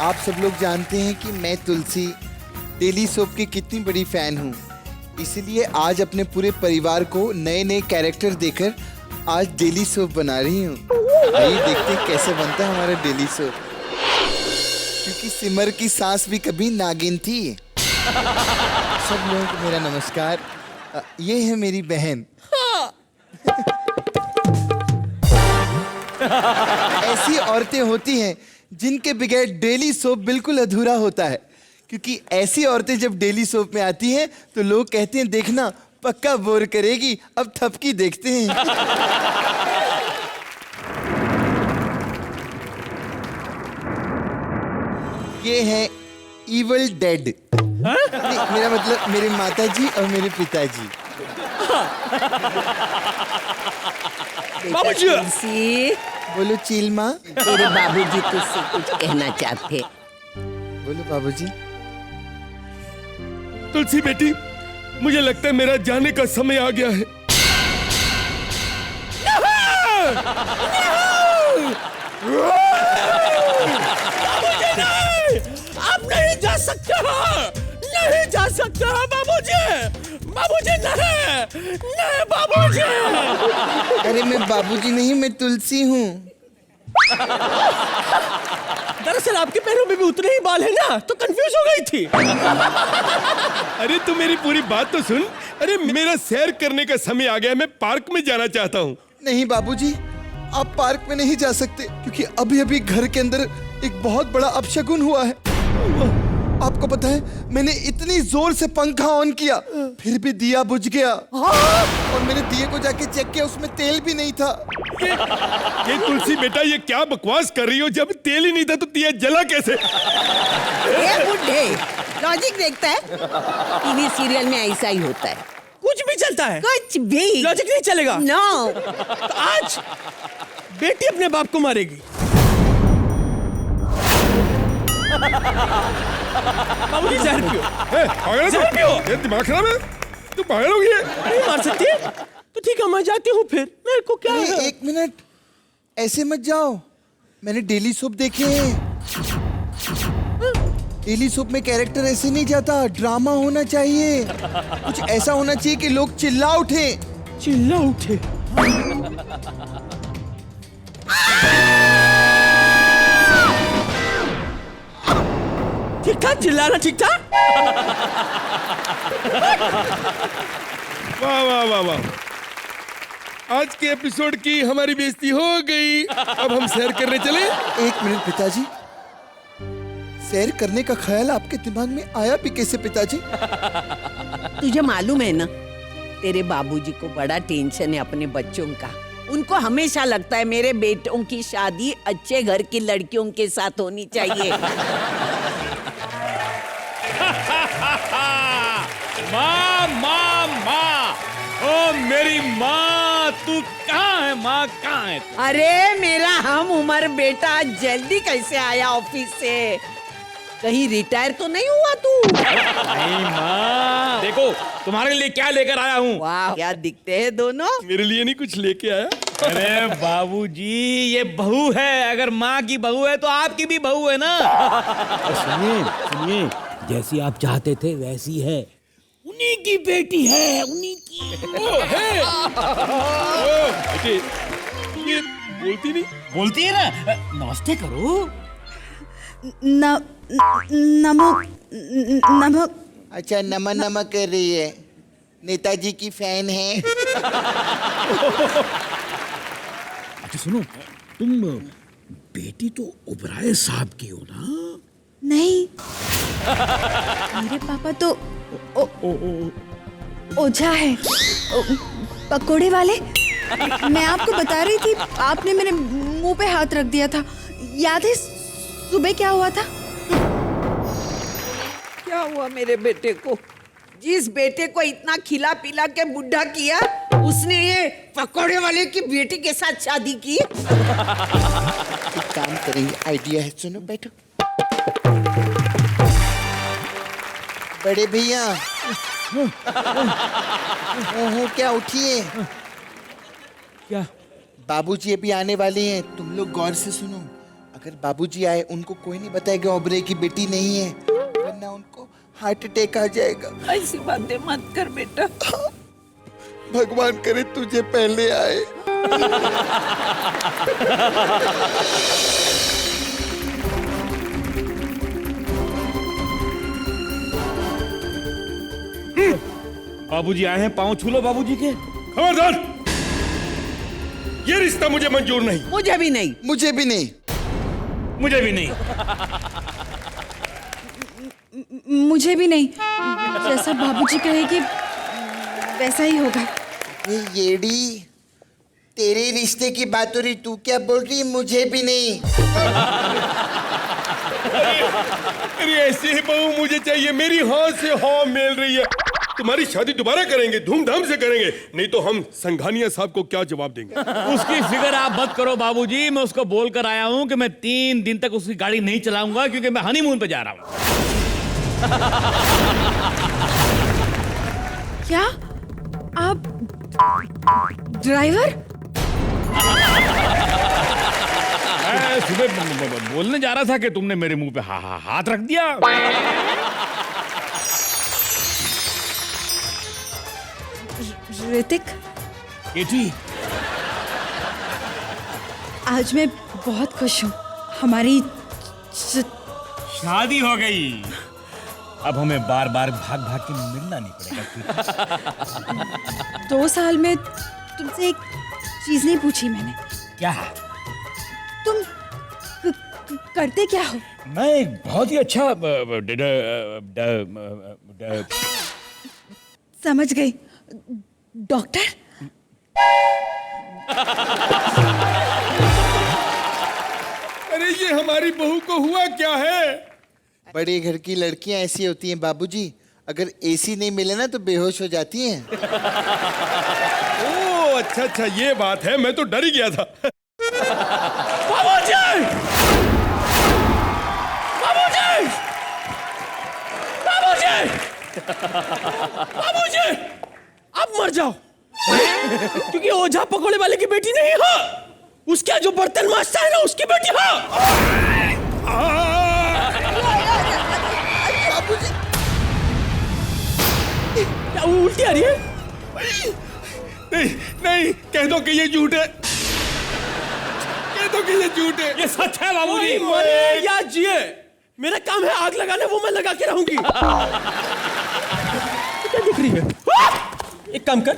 आप सब लोग जानते हैं कि मैं तुलसी डेली सोप की कितनी बड़ी फैन हूँ, इसलिए आज अपने पूरे परिवार को नए नए कैरेक्टर देकर आज डेली सोप बना रही हूँ। आइए देखते हैं कैसे बनता है हमारा डेली सोप, क्योंकि सिमर की सास भी कभी नागिन थी। सब लोगों को मेरा नमस्कार। ये है मेरी बहन। ऐसी औरतें होती हैं जिनके बगैर डेली सोप बिल्कुल अधूरा होता है, क्योंकि ऐसी औरतें जब डेली सोप में आती हैं तो लोग कहते हैं देखना पक्का बोर करेगी, अब थपकी देखते हैं। ये है इवल डेड। मेरा मतलब मेरे माताजी और मेरे पिताजी। बाबूजी, तुलसी, बोलो चील माँ। तेरे बाबूजी तुझसे कुछ कहना चाहते। बोलो बाबूजी। तुलसी बेटी, मुझे लगता है मेरा जाने का समय आ गया है। आप नहीं जा सकते हो, नहीं जा सकते हो बाबूजी, बाबूजी नहीं, नहीं बाबूजी। अरे मैं बाबूजी नहीं, मैं तुलसी हूँ। दरअसल आपके पैरों में भी उतने ही बाल है ना, तो कंफ्यूज हो गई थी। अरे तू मेरी पूरी बात तो सुन। अरे मेरा सैर करने का समय आ गया, मैं पार्क में जाना चाहता हूँ। नहीं बाबूजी, आप पार्क में नहीं जा सकते, क्योंकि अभी अभी घर के अंदर एक बहुत बड़ा अपशगुन हुआ है। आपको पता है, मैंने इतनी जोर से पंखा ऑन किया फिर भी दिया बुझ गया। और मैंने दिए को जाके चेक किया, उसमें तेल भी नहीं था। ये तुलसी बेटा, ये क्या बकवास कर रही हो? जब तेल ही नहीं था तो दिया जला कैसे? ये बुढ़े लॉजिक देखता है। टीवी सीरियल में ऐसा ही होता है, कुछ भी चलता है, कुछ भी लॉजिक नहीं चलेगा। नो। तो आज बेटी अपने बाप को मारेगी। बाबूजी जहर पियो। जहर पियो। ये दिमाग खराब है, तू पागल हो गई है। नहीं मार सकती है? तो ठीक है, मैं जाती हूँ फिर, मेरे को क्या है? एक मिनट, ऐसे मत जाओ। मैंने डेली सोप देखे हैं। डेली सोप में कैरेक्टर ऐसे नहीं जाता, ड्रामा होना चाहिए। कुछ ऐसा होना चाहिए कि लोग चिल्ला उठे। चिल्ला उठे। ठीक था चिल्लाना, ठीक था। वाह वाह वाह वाह, आज के एपिसोड की हमारी बेइज्जती हो गई। अब हम सैर करने चले। एक मिनट पिताजी, सैर करने का ख्याल आपके दिमाग में आया भी कैसे पिताजी? तुझे मालूम है ना, तेरे बाबूजी को बड़ा टेंशन है अपने बच्चों का। उनको हमेशा लगता है मेरे बेटों की शादी अच्छे घर की लड़कियों के साथ होनी चाहिए। माँ माँ माँ, ओ मेरी माँ, तू कहाँ है माँ, कहाँ है तू? अरे मेरा हम उम्र बेटा जल्दी कैसे आया ऑफिस से? कहीं रिटायर तो नहीं हुआ तू? नहीं माँ, देखो तुम्हारे लिए क्या लेकर आया हूँ। वाह, क्या दिखते हैं दोनों। मेरे लिए नहीं कुछ लेके आया। अरे बाबूजी, ये बहू है। अगर माँ की बहू है तो आपकी भी बहू है ना। सुनिए सुनिए, जैसी आप चाहते थे वैसी है। उन्हीं की बेटी है, उन्हीं की। ओ है। ओ बेटे, ये बोलती नहीं। बोलती है ना, नमस्ते करो। नमक। अच्छा, नमक नमक कर रही है, नेताजी की फैन है। अच्छा सुनो, तुम बेटी तो ओबराय साहब की हो ना? नहीं, मेरे पापा तो ओझा है, पकोड़े वाले। मैं आपको बता रही थी, आपने मेरे मुंह पे हाथ रख दिया था। याद है सुबह क्या हुआ था? क्या हुआ मेरे बेटे को? जिस बेटे को इतना खिला पिला के बुढ़ा किया, उसने ये पकोड़े वाले की बेटी के साथ शादी की। एक काम करेंगे, आइडिया है, सुनो बैठो। बड़े भैया, क्या उठिए। क्या? बाबूजी अभी आने वाले हैं, तुम लोग गौर से सुनो। अगर बाबूजी आए उनको कोई नहीं बताएगा ओबरे की बेटी नहीं है, वरना उनको हार्ट अटैक आ जाएगा। ऐसी बातें मत कर बेटा। भगवान करे तुझे पहले आए। बाबूजी आए हैं, पाँव छू लो बाबूजी के। खबरदार, ये रिश्ता मुझे मंजूर नहीं। मुझे भी नहीं। मुझे भी नहीं। मुझे भी नहीं। मुझे भी नहीं। जैसा बाबूजी कहेगी वैसा ही होगा। ये येड़ी, तेरे रिश्ते की बात हो रही, तू क्या बोल रही? मुझे भी नहीं। अरे ऐसी ही बहू मुझे चाहिए, मेरी हाँ से हाँ मिल रही है। तुम्हारी शादी दोबारा करेंगे, धूमधाम से करेंगे, नहीं तो हम संघानिया साहब को क्या जवाब देंगे। उसकी फिक्र आप मत करो बाबूजी, मैं उसको बोल कर आया हूँ कि मैं 3 दिन तक उसकी गाड़ी नहीं चलाऊंगा, क्योंकि मैं हनीमून पे जा रहा हूँ। क्या आप ड्राइवर? मैं सुबह बोलने जा रहा था कि तुमने मेरे मुंह पे हाथ रख दिया। ऋतिक, केटी, आज मैं बहुत खुश हूँ। हमारी शादी हो गई। अब हमें बार बार भाग भाग के मिलना नहीं पड़ेगा। 2 साल में तुमसे एक चीज नहीं पूछी मैंने। क्या? तुम करते क्या हो? मैं एक बहुत ही अच्छा समझ गई। डॉक्टर? अरे ये हमारी बहू को हुआ क्या है? बड़े घर की लड़कियां ऐसी होती हैं बाबूजी, अगर एसी नहीं मिले ना तो बेहोश हो जाती हैं। ओ अच्छा अच्छा, ये बात है, मैं तो डर ही गया था। बाबूजी! बाबूजी! बाबूजी! बाबूजी! अब मर जाओ, क्योंकि ओझा पकोड़े वाले की बेटी नहीं हो, उसका जो बर्तन मास्टर है ना उसकी बेटी हो। क्या उल्टी आ रही है? नहीं नहीं, कह दो कि ये झूठ है, कह दो कि ये झूठ है। ये सच है बाबूजी। मरे या जिए, मेरा काम है आग लगाने, वो मैं लगा के रहूंगी। क्या दिख रही है? एक काम कर,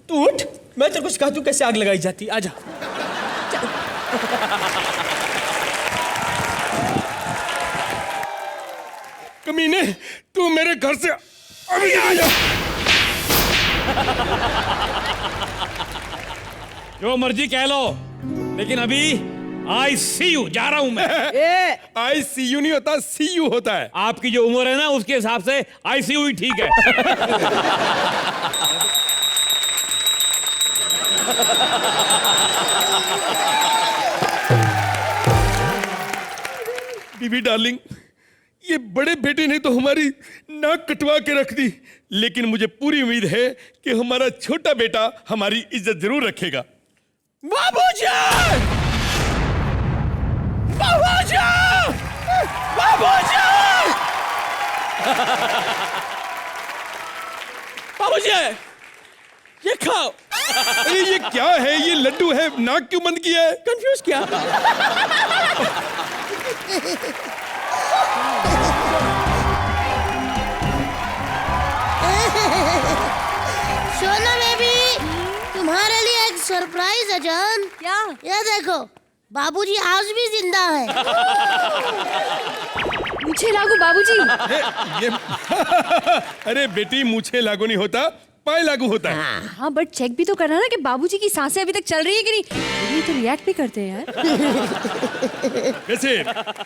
तू उठ, मैं तेरे को सिखा दूं कैसे आग लगाई जाती। आजा। कमीने, तू मेरे घर से अभी आ जा। जो मर्जी कह लो, लेकिन अभी ICU जा रहा हूं मैं। ICU नहीं होता, CU होता है। आपकी जो उम्र है ना उसके हिसाब से ICU ही ठीक है। बीबी डार्लिंग, ये बड़े बेटे ने तो हमारी नाक कटवा के रख दी, लेकिन मुझे पूरी उम्मीद है कि हमारा छोटा बेटा हमारी इज्जत जरूर रखेगा। बाबूजी! बाबूजी! बाबूजी! बाबूजी, ये खाओ। अरे ये क्या है? ये लड्डू है, नाक क्यों बंद किया है? कंफ्यूज किया। सोना बेबी, तुम्हारे लिए एक सरप्राइज है जान। क्या? ये देखो, बाबूजी आज भी जिंदा है। मुझे लागू बाबूजी। ये अरे बेटी, मुझे लागू नहीं होता, पाए लागू होता है। हाँ, बट चेक भी तो करना ना कि बाबूजी की सांसें अभी तक चल रही है कि नहीं। ये तो रिएक्ट भी करते हैं यार। वैसे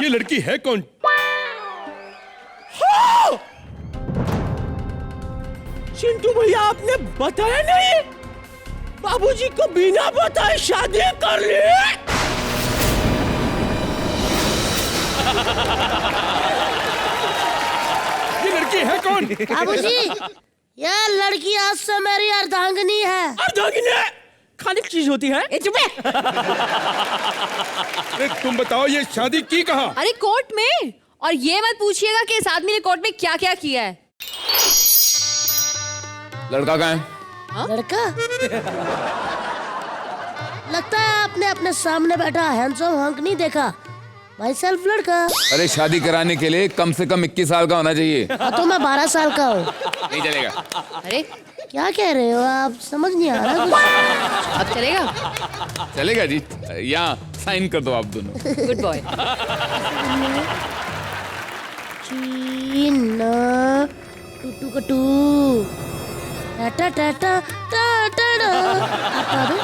ये लड़की है कौन? चिंटू भैया, आपने बताया नहीं? बाबूजी को बिना बताए शादी कर ली। ये लड़की है कौन? बाबूजी, यह लड़की आज से मेरी अर्धांगिनी है। अर्धांगिनी खाने की चीज होती है? ए चुप है। अरे तुम बताओ ये शादी की कहा? अरे कोर्ट में। और ये मत पूछिएगा कि इस आदमी ने कोर्ट में क्या क्या किया है। लड़का कहाँ है? लड़का लगता है आपने अपने सामने बैठा हैंडसम हंक नहीं देखा। भाई सेल्फ लड़का। अरे शादी कराने के लिए कम से कम 21 साल का होना चाहिए। हाँ तो मैं 12 साल का हूँ। नहीं चलेगा। अरे क्या कह रहे हो आप? समझ नहीं आ रहा कुछ। अब चलेगा। चलेगा जी, यहाँ साइन कर दो आप दोनों। Good boy. चीना टूटू कटू टाटा टाटा टाटा हटा दो।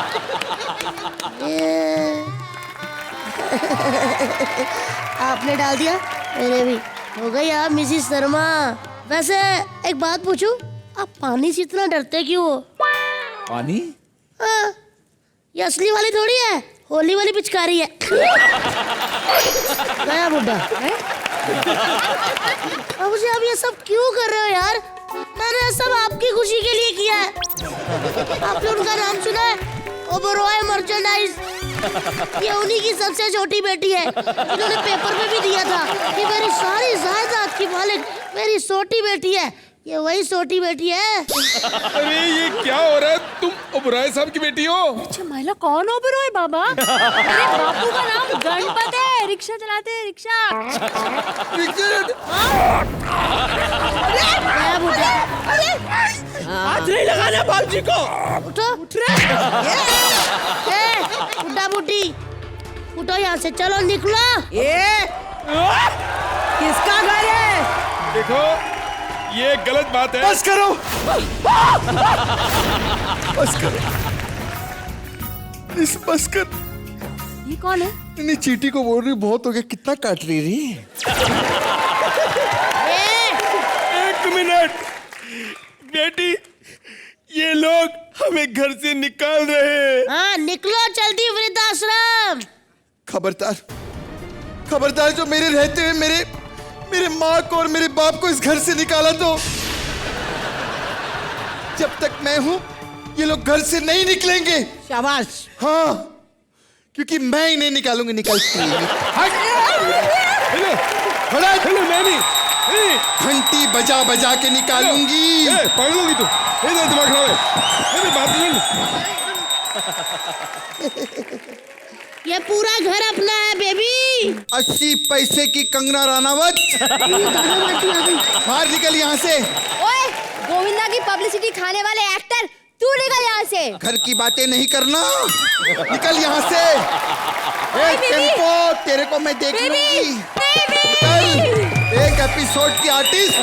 आपने डाल दिया, मेरे भी हो गई आप मिसिस शर्मा। वैसे एक बात पूछूं, आप पानी से इतना डरते क्यों हो? पानी? हाँ, ये असली वाली थोड़ी है, होली वाली पिचकारी है। गया बुड्ढा। अब मुझे आप ये सब क्यों कर रहे हो यार? मैंने ये सब आपकी खुशी के लिए किया है। आपने उनका नाम सुना है? ओबरॉय मर्चेंडाइज। ये उन्हीं की सबसे छोटी बेटी है, जिन्होंने पेपर में भी दिया था कि मेरी सारी जायदाद की मालिक मेरी छोटी बेटी है। ये वही छोटी बेटी है। अरे ये क्या हो रहा है? तुम ओबराय साहब की बेटी हो? अच्छा महिला कौन ओबरॉय बाबा? अरे बापू का नाम गणपत है, रिक्शा चलाते हैं रिक्शा। गया बुड्ढा। हाथ नहीं लगाना बाबूजी को। उठो उठ रहे। बुड्ढा बुड्ढी उठो यहाँ से, चलो निकलो। ये किसका घर है? देखो ये गलत बात है। बस करो, बस करो, प्लीज बस कर। ये कौन है? नहीं चीटी को बोल रही बहुत हो गया, कितना काट रही रही। एक मिनट बेटी, ये लोग हमें घर से निकाल रहे हैं। हाँ निकलो जल्दी वृद्धाश्रम। खबरदार, खबरदार, जो मेरे रहते हुए मेरे माँ को और मेरे बाप को इस घर से निकाला तो जब तक मैं हूं ये लोग घर से नहीं निकलेंगे। शाबाश। हाँ, क्योंकि मैं इन्हें निकालूंगी। निकलती हेलो खड़ा हेलो मैनी, घंटी बजा बजा के निकालूंगी। पागल होगी तू? दिमाग खराब है। मेरी बात सुन। ये पूरा घर अपना है बेबी। 80 पैसे की कंगना रानावत, बाहर निकल यहाँ से। ओए गोविंदा की पब्लिसिटी खाने वाले एक्टर, तू निकल यहाँ से। घर की बातें नहीं करना, निकल यहाँ से। टेम्पो, तेरे को मैं देख लूंगी। निकल, एक एपिसोड की आर्टिस्ट।